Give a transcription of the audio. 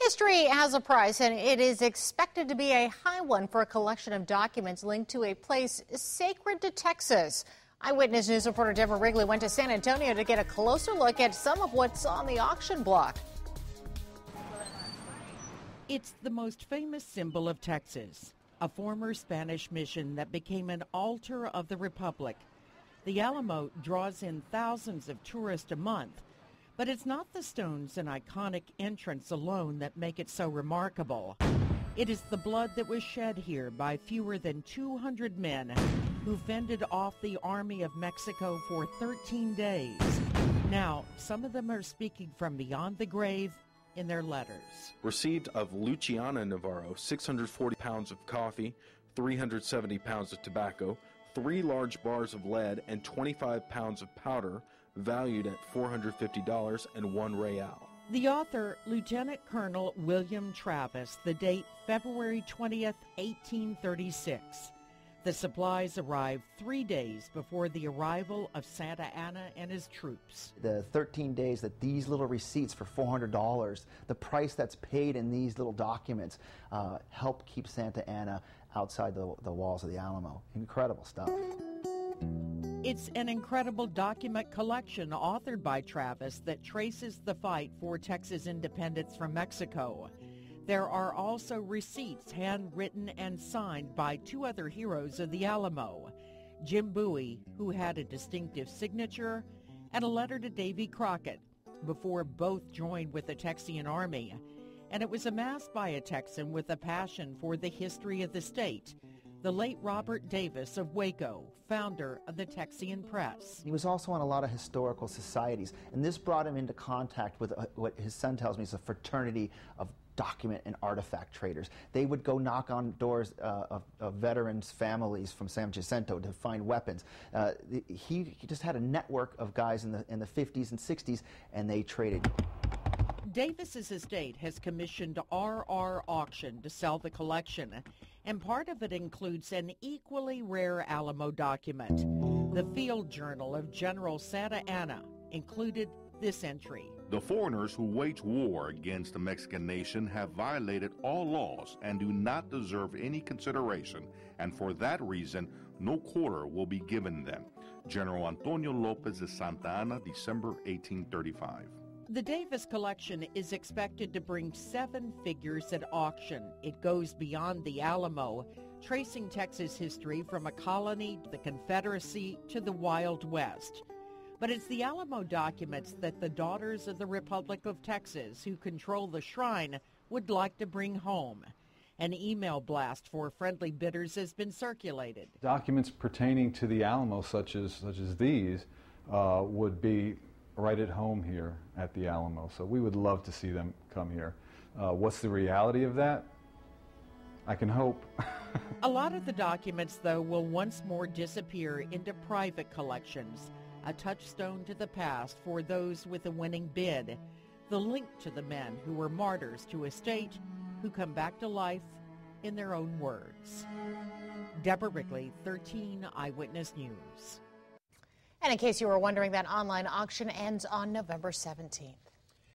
History has a price, and it is expected to be a high one for a collection of documents linked to a place sacred to Texas. Eyewitness News reporter Deborah Wrigley went to San Antonio to get a closer look at some of what's on the auction block. It's the most famous symbol of Texas, a former Spanish mission that became an altar of the Republic. The Alamo draws in thousands of tourists a month. But it's not the stones and iconic entrance alone that make it so remarkable. It is the blood that was shed here by fewer than 200 men who fended off the Army of Mexico for 13 days. Now, some of them are speaking from beyond the grave in their letters. Received of Luciana Navarro 640 pounds of coffee, 370 pounds of tobacco, 3 large bars of lead, and 25 pounds of powder, valued at $450 and 1 real. The author, Lieutenant Colonel William Travis, the date February 20th, 1836. The supplies arrived 3 days before the arrival of Santa Anna and his troops. The 13 days that these little receipts for $400, the price that's paid in these little documents, help keep Santa Anna outside the walls of the Alamo. Incredible stuff. It's an incredible document collection authored by Travis that traces the fight for Texas independence from Mexico. There are also receipts handwritten and signed by 2 other heroes of the Alamo, Jim Bowie, who had a distinctive signature, and a letter to Davy Crockett, before both joined with the Texian Army. And it was amassed by a Texan with a passion for the history of the state, the late Robert Davis of Waco, founder of the Texian Press. He was also on a lot of historical societies, and this brought him into contact with what his son tells me is a fraternity of document and artifact traders. They would go knock on doors of veterans' families from San Jacinto to find weapons. He just had a network of guys in the 50s and 60s, and they traded. Davis's estate has commissioned RR Auction to sell the collection, and part of it includes an equally rare Alamo document. The Field Journal of General Santa Anna included this entry. The foreigners who wage war against the Mexican nation have violated all laws and do not deserve any consideration, and for that reason, no quarter will be given them. General Antonio Lopez de Santa Anna, December 1835. The Davis collection is expected to bring 7 figures at auction. It goes beyond the Alamo, tracing Texas history from a colony, the Confederacy, to the Wild West. But it's the Alamo documents that the Daughters of the Republic of Texas, who control the shrine, would like to bring home. An email blast for friendly bidders has been circulated. Documents pertaining to the Alamo, such as these, would be right at home here at the Alamo. So we would love to see them come here. What's the reality of that? I can hope. A lot of the documents, though, will once more disappear into private collections, a touchstone to the past for those with a winning bid, the link to the men who were martyrs to a state who come back to life in their own words. Deborah Wrigley, 13 Eyewitness News. And in case you were wondering, that online auction ends on November 17th.